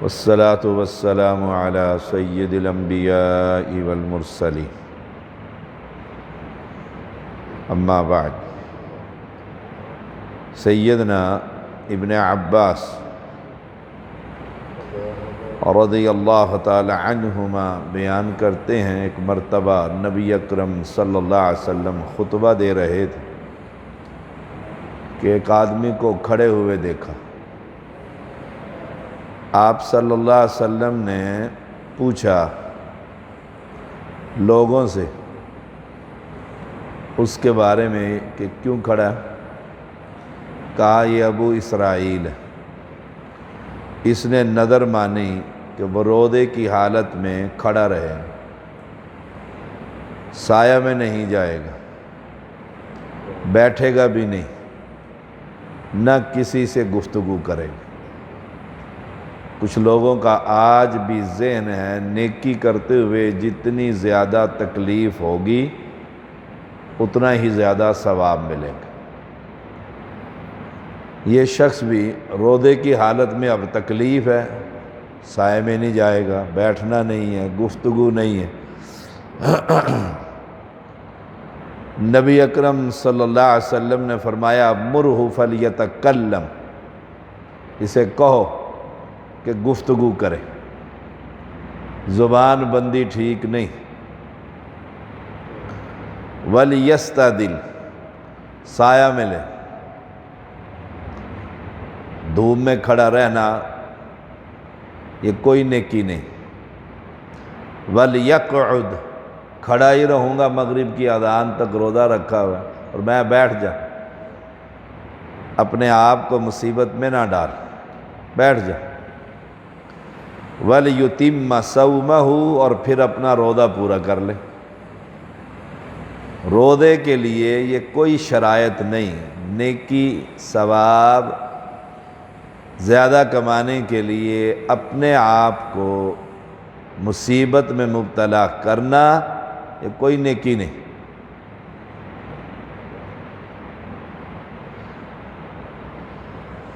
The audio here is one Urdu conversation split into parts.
والصلاة والسلام على سید الانبیاء والمرسلین اما بعد سیدنا ابن عباس رضی اللہ تعالی عنہما بیان کرتے ہیں، ایک مرتبہ نبی اکرم صلی اللہ علیہ وسلم خطبہ دے رہے تھے کہ ایک آدمی کو کھڑے ہوئے دیکھا۔ آپ صلی اللہ علیہ وسلم نے پوچھا لوگوں سے اس کے بارے میں کہ کیوں کھڑا ہے؟ کہا یہ ابو اسرائیل ہے، اس نے نظر مانی کہ وہ رودے کی حالت میں کھڑا رہے، سایہ میں نہیں جائے گا، بیٹھے گا بھی نہیں، نہ کسی سے گفتگو کرے گا۔ کچھ لوگوں کا آج بھی ذہن ہے نیکی کرتے ہوئے جتنی زیادہ تکلیف ہوگی اتنا ہی زیادہ ثواب ملے گا۔ یہ شخص بھی رودے کی حالت میں اب تکلیف ہے، سائے میں نہیں جائے گا، بیٹھنا نہیں ہے، گفتگو نہیں ہے۔ نبی اکرم صلی اللہ علیہ وسلم نے فرمایا مرہ فلیتکلم، اسے کہو کہ گفتگو کرے، زبان بندی ٹھیک نہیں۔ ولیستدل، سایہ ملے، دھوپ میں کھڑا رہنا یہ کوئی نیکی نہیں۔ ولیقعد، کھڑا ہی رہوں گا مغرب کی اذان تک روزہ رکھا ہوا اور میں بیٹھ جا، اپنے آپ کو مصیبت میں نہ ڈال، بیٹھ جا۔ وَلْيُتِمَّ صَوْمَهُ، اور پھر اپنا روزہ پورا کر لے۔ روزے کے لیے یہ کوئی شرائط نہیں، نیکی ثواب زیادہ کمانے کے لیے اپنے آپ کو مصیبت میں مبتلا کرنا یہ کوئی نیکی نہیں۔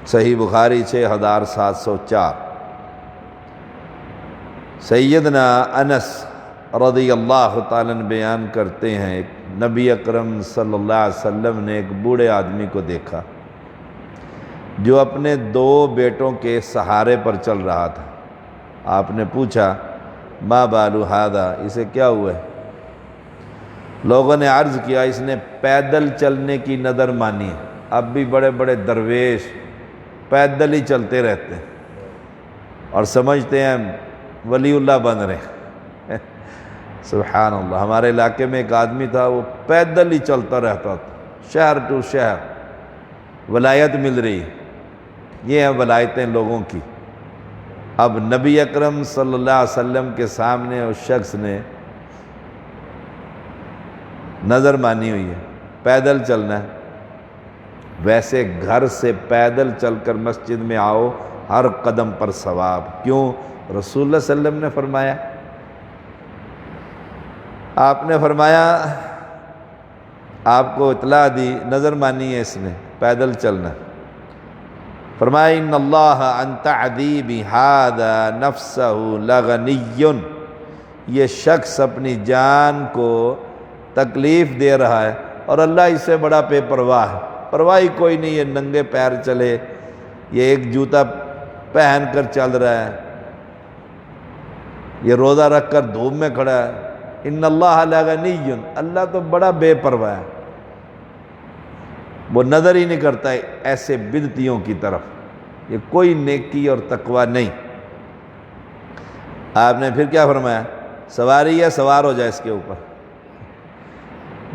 صحیح بخاری 6704۔ سیدنا انس رضی اللہ تعالیٰ عنہ بیان کرتے ہیں، ایک نبی اکرم صلی اللہ علیہ وسلم نے ایک بوڑھے آدمی کو دیکھا جو اپنے 2 بیٹوں کے سہارے پر چل رہا تھا۔ آپ نے پوچھا ما بال ھذا، اسے کیا ہوا ہے؟ لوگوں نے عرض کیا اس نے پیدل چلنے کی نظر مانی ہے۔ اب بھی بڑے بڑے درویش پیدل ہی چلتے رہتے ہیں اور سمجھتے ہیں ولی اللہ بن رہے ہیں۔ سبحان اللہ، ہمارے علاقے میں ایک آدمی تھا، وہ پیدل ہی چلتا رہتا تھا، شہر ٹو شہر، ولایت مل رہی۔ یہ ہیں ولایتیں لوگوں کی۔ اب نبی اکرم صلی اللہ علیہ وسلم کے سامنے اس شخص نے نظر مانی ہوئی ہے، پیدل چلنا ہے۔ ویسے گھر سے پیدل چل کر مسجد میں آؤ، ہر قدم پر ثواب۔ کیوں؟ رسول اللہ صلی اللہ علیہ وسلم نے فرمایا۔ آپ نے فرمایا، آپ کو اطلاع دی، نظر مانی ہے اس نے، پیدل چلنا۔ فرمایا ان اللہ عن تعذیب ھذا نفسہ لغنی، یہ شخص اپنی جان کو تکلیف دے رہا ہے اور اللہ اس سے بڑا بے پرواہ ہے۔ پرواہی کوئی نہیں، یہ ننگے پیر چلے، یہ ایک جوتا پہن کر چل رہا ہے، یہ روزہ رکھ کر دھوپ میں کھڑا ہے۔ ان اللہ لغنی، اللہ تو بڑا بے پرواہ ہے، وہ نظر ہی نہیں کرتا ہے ایسے بدعتیوں کی طرف۔ یہ کوئی نیکی اور تقوی نہیں۔ آپ نے پھر کیا فرمایا؟ سواری ہے، سوار ہو جائے اس کے اوپر۔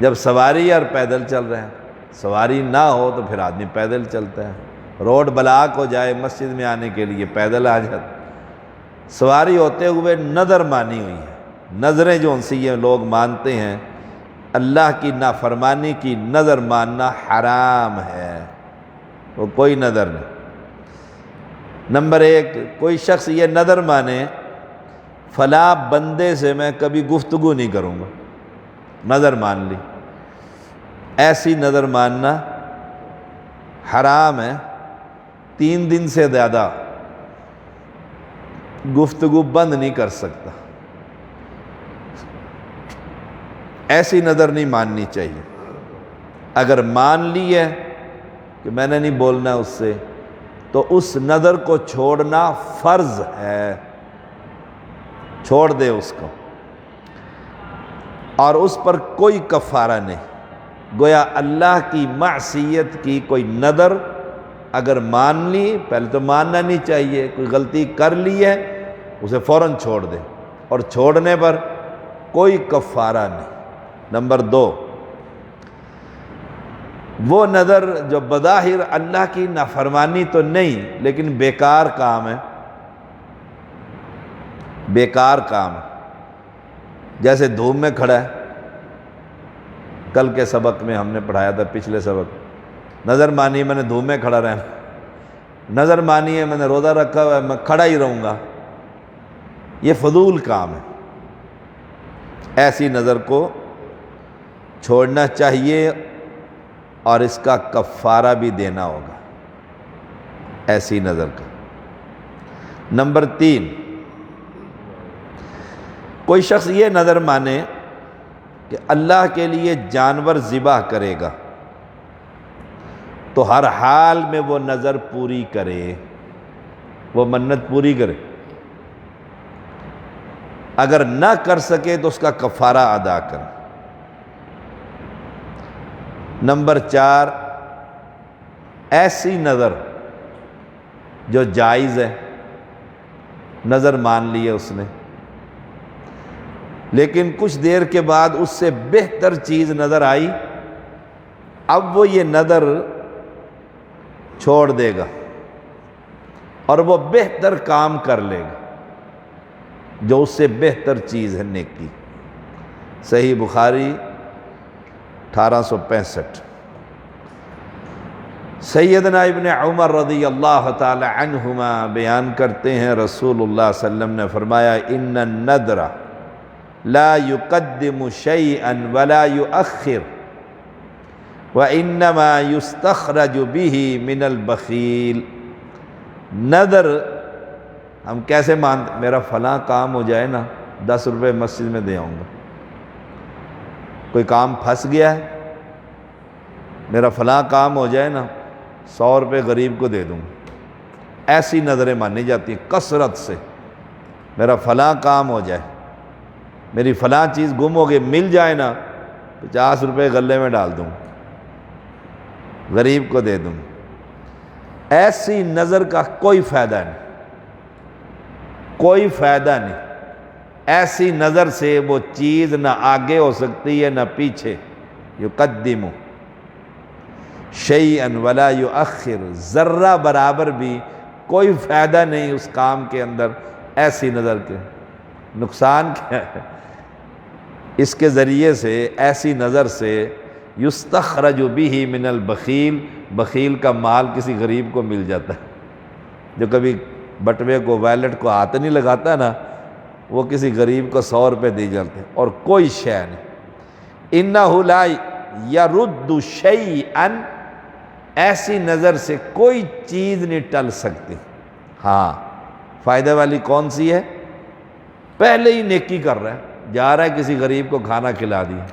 جب سواری ہے اور پیدل چل رہے ہیں، سواری نہ ہو تو پھر آدمی پیدل چلتا ہے۔ روڈ بلاک ہو جائے مسجد میں آنے کے لیے پیدل آ جاتا۔ سواری ہوتے ہوئے نظر مانی ہوئی ہے۔ نظریں جو ان سے یہ لوگ مانتے ہیں، اللہ کی نافرمانی کی نظر ماننا حرام ہے، وہ کوئی نظر نہیں۔ نمبر 1، کوئی شخص یہ نظر مانے فلاں بندے سے میں کبھی گفتگو نہیں کروں گا، نظر مان لی، ایسی نظر ماننا حرام ہے۔ 3 دن سے زیادہ گفتگو بند نہیں کر سکتا، ایسی نظر نہیں ماننی چاہیے۔ اگر مان لی ہے کہ میں نے نہیں بولنا اس سے، تو اس نظر کو چھوڑنا فرض ہے، چھوڑ دے اس کو، اور اس پر کوئی کفارہ نہیں۔ گویا اللہ کی معصیت کی کوئی نظر اگر مان لی، پہلے تو ماننا نہیں چاہیے، کوئی غلطی کر لی ہے اسے فوراً چھوڑ دے، اور چھوڑنے پر کوئی کفارہ نہیں۔ نمبر 2، وہ نظر جو بظاہر اللہ کی نافرمانی تو نہیں لیکن بیکار کام ہے، بیکار کام ہے، جیسے دھوپ میں کھڑا ہے۔ کل کے سبق میں ہم نے پڑھایا تھا، پچھلے سبق، نظر مانی ہے میں نے دھوپ میں کھڑا رہنا، نظر مانی ہے میں نے روزہ رکھا ہوا ہے میں کھڑا ہی رہوں گا، یہ فضول کام ہے۔ ایسی نظر کو چھوڑنا چاہیے اور اس کا کفارہ بھی دینا ہوگا، ایسی نظر کا۔ نمبر 3، کوئی شخص یہ نظر مانے کہ اللہ کے لیے جانور ذبح کرے گا تو ہر حال میں وہ نظر پوری کرے، وہ منت پوری کرے، اگر نہ کر سکے تو اس کا کفارہ ادا کرے۔ نمبر 4، ایسی نظر جو جائز ہے، نظر مان لی ہے اس نے، لیکن کچھ دیر کے بعد اس سے بہتر چیز نظر آئی، اب وہ یہ نظر چھوڑ دے گا اور وہ بہتر کام کر لے گا جو اس سے بہتر چیز ہے نیکی۔ صحیح بخاری 1865۔ سیدنا ابن عمر رضی اللہ تعالی عنہما بیان کرتے ہیں، رسول اللہ صلی اللہ علیہ وسلم نے فرمایا، ان النذر لا يقدم شيئا ولا يؤخر وانما يستخرج به من البخیل۔ نذر ہم کیسے مانتے؟ میرا فلاں کام ہو جائے نا، 10 روپے مسجد میں دے آؤں گا۔ کوئی کام پھنس گیا ہے، میرا فلاں کام ہو جائے نا، 100 روپے غریب کو دے دوں گا۔ ایسی نظریں مانی جاتی ہیں کثرت سے، میرا فلاں کام ہو جائے، میری فلاں چیز گم ہو گئی، مل جائے نا، 50 روپے غلے میں ڈال دوں، غریب کو دے دوں۔ ایسی نظر کا کوئی فائدہ نہیں، کوئی فائدہ نہیں۔ ایسی نظر سے وہ چیز نہ آگے ہو سکتی ہے نہ پیچھے۔ یقدم شیئا ولا یؤخر، ذرہ برابر بھی کوئی فائدہ نہیں اس کام کے اندر ایسی نظر کے۔ نقصان کیا ہے؟ اس کے ذریعے سے، ایسی نظر سے، یستخرج بہ من البخیل، بخیل کا مال کسی غریب کو مل جاتا ہے۔ جو کبھی بٹوے کو، ویلٹ کو ہاتھ نہیں لگاتا نا، وہ کسی غریب کو 100 روپے دی جاتے ہیں، اور کوئی شے نہیں۔ انہ لا یرد شیئا، ایسی نظر سے کوئی چیز نہیں ٹل سکتی۔ ہاں، فائدے والی کون سی ہے؟ پہلے ہی نیکی کر رہا ہے، جا رہا ہے کسی غریب کو کھانا کھلا دیا،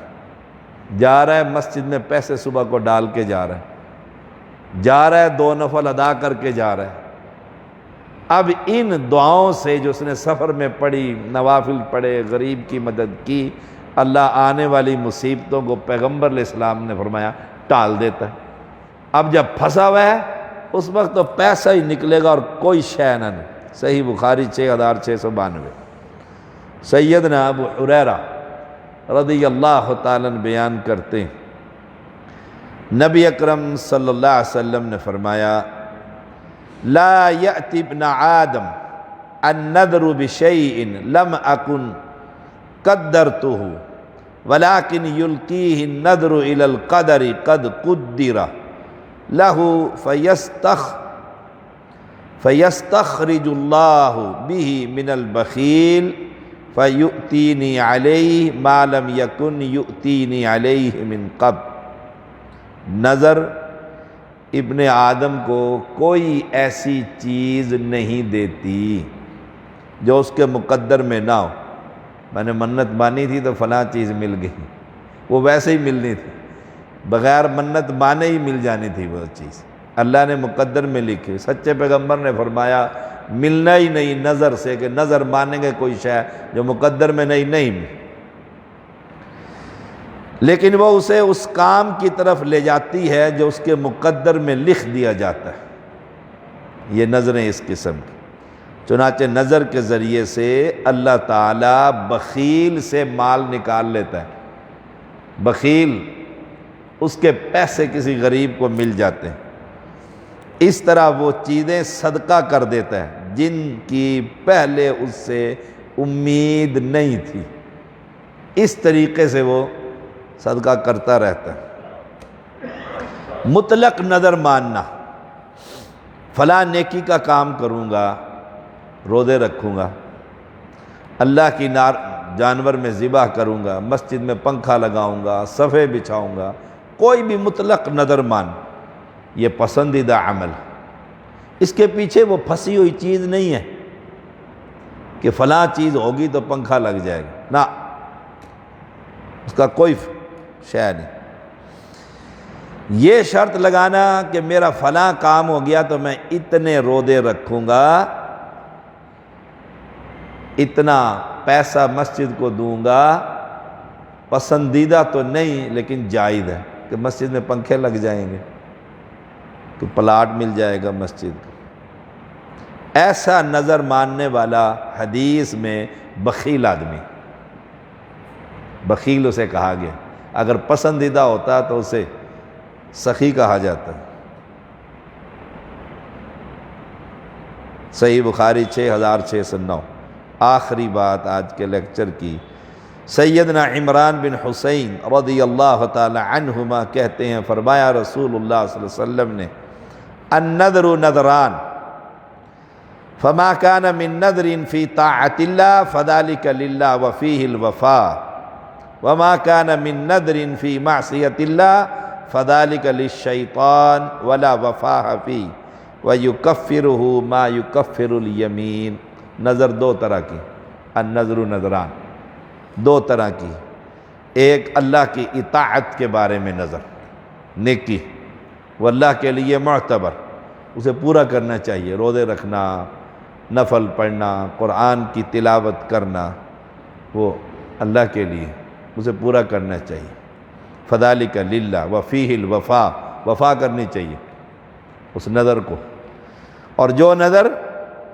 جا رہا ہے مسجد میں پیسے صبح کو ڈال کے جا رہا ہے، جا رہا ہے 2 نفل ادا کر کے جا رہا ہے۔ اب ان دعاؤں سے جو اس نے سفر میں پڑھی، نوافل پڑھے، غریب کی مدد کی، اللہ آنے والی مصیبتوں کو پیغمبر علیہ السلام نے فرمایا ٹال دیتا ہے۔ اب جب پھنسا ہوا ہے اس وقت تو پیسہ ہی نکلے گا اور کوئی شے نہ نہیں۔ صحیح بخاری 6692۔ سیدنا ابو ہریرہ رضی اللہ تعالیٰ عنہ بیان کرتے ہیں، نبی اکرم صلی اللہ علیہ وسلم نے فرمایا، لا یأتی ابن آدم النذر بشیء لم اکن قدرته ولكن یلقیہ النذر الی القدر قد قدر له فیستخرج اللہ به من البخیل فیؤتینی علیہ ما لم یکن یؤتینی علیہ من قبل۔ نظر ابن آدم کو کوئی ایسی چیز نہیں دیتی جو اس کے مقدر میں نہ ہو۔ میں نے منت مانی تھی تو فلاں چیز مل گئی، وہ ویسے ہی ملنی تھی، بغیر منت مانے ہی مل جانی تھی وہ چیز، اللہ نے مقدر میں لکھی۔ سچے پیغمبر نے فرمایا ملنا ہی نہیں نظر سے، کہ نظر مانیں گے کوئی شے جو مقدر میں نہیں ملی، لیکن وہ اسے اس کام کی طرف لے جاتی ہے جو اس کے مقدر میں لکھ دیا جاتا ہے۔ یہ نظریں اس قسم کی، چنانچہ نظر کے ذریعے سے اللہ تعالیٰ بخیل سے مال نکال لیتا ہے۔ بخیل، اس کے پیسے کسی غریب کو مل جاتے ہیں، اس طرح وہ چیزیں صدقہ کر دیتا ہے جن کی پہلے اس سے امید نہیں تھی، اس طریقے سے وہ صدقہ کرتا رہتا ہے۔ مطلق نظر ماننا، فلاں نیکی کا کام کروں گا، روزے رکھوں گا، اللہ کی جانور میں ذبح کروں گا، مسجد میں پنکھا لگاؤں گا، صفحے بچھاؤں گا، کوئی بھی مطلق نظر مان، یہ پسندیدہ عمل۔ اس کے پیچھے وہ پھنسی ہوئی چیز نہیں ہے کہ فلاں چیز ہوگی تو پنکھا لگ جائے گا، نہ، اس کا کوئی شے نہیں۔ یہ شرط لگانا کہ میرا فلاں کام ہو گیا تو میں اتنے روزے رکھوں گا، اتنا پیسہ مسجد کو دوں گا، پسندیدہ تو نہیں لیکن جائز ہے کہ مسجد میں پنکھے لگ جائیں گے، کہ پلاٹ مل جائے گا مسجد کا۔ ایسا نظر ماننے والا حدیث میں بخیل آدمی، بخیل اسے کہا گیا، اگر پسندیدہ ہوتا تو اسے سخی کہا جاتا ہے۔ صحیح بخاری 6609۔ آخری بات آج کے لیکچر کی، سیدنا عمران بن حسین رضی اللہ تعالی عنہما کہتے ہیں، فرمایا رسول اللہ صلی اللہ علیہ وسلم نے، النذر نذران فما كان من نذر في طاعة الله فذلك لله وفيه الوفاء وما كان من نذر في معصية الله فذلك للشيطان ولا وفاء فيه ويكفره ما يكفر اليمين۔ نظر دو طرح کی، النذر نذران، دو طرح کی، ایک اللہ کی اطاعت کے بارے میں نظر، نیکی، وہ اللہ کے لیے معتبر، اسے پورا کرنا چاہیے، روزے رکھنا، نفل پڑھنا، قرآن کی تلاوت کرنا، وہ اللہ کے لیے، اسے پورا کرنا چاہیے۔ فذالک للہ وفیہ الوفاء، وفا کرنی چاہیے اس نظر کو۔ اور جو نظر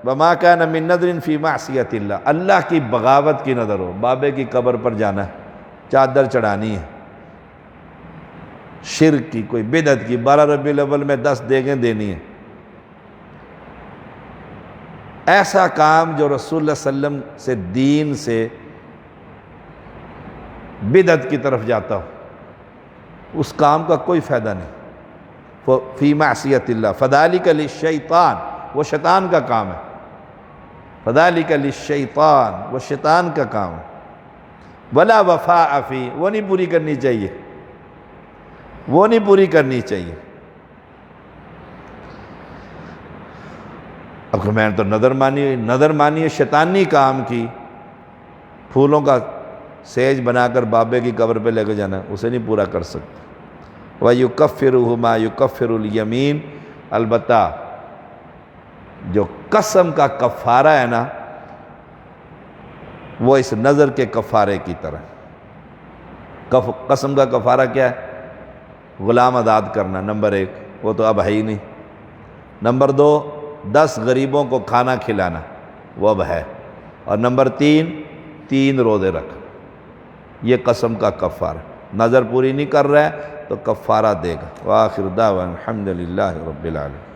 وما کان من نذر فی معصیۃ اللہ، اللہ کی بغاوت کی نظر ہو، بابے کی قبر پر جانا ہے، چادر چڑھانی ہے، شرک کی، کوئی بدعت کی، 12 ربیع الاول میں 10 دیگیں دینی ہے، ایسا کام جو رسول اللہ صلی اللہ علیہ وسلم سے، دین سے بدعت کی طرف جاتا ہو، اس کام کا کوئی فائدہ نہیں۔ فی معصیۃ اللہ فذالک للشیطان، وہ شیطان کا کام ہے، فذالک للشیطان، وہ شیطان کا کام ہے۔ ولا وفاء فی، وہ نہیں پوری کرنی چاہیے، وہ نہیں پوری کرنی چاہیے۔ اب کہ میں نے تو نظر مانی ہے شیطانی کام کی، پھولوں کا سیج بنا کر بابے کی قبر پہ لے کے جانا، اسے نہیں پورا کر سکتے۔ وَيُكَفِّرُهُ مَا يُكَفِّرُ الْيَمِينَ، البتہ جو قسم کا کفارہ ہے نا، وہ اس نظر کے کفارے کی طرح۔ قسم کا کفارہ کیا ہے؟ غلام آزاد کرنا، نمبر 1، وہ تو اب ہے ہی نہیں۔ نمبر 2، 10 غریبوں کو کھانا کھلانا، وہ اب ہے۔ اور نمبر 3 روزے رکھ، یہ قسم کا کفارہ۔ نظر پوری نہیں کر رہا ہے تو کفارہ دے گا۔ وآخر دعوانا الحمدللہ رب العالمین۔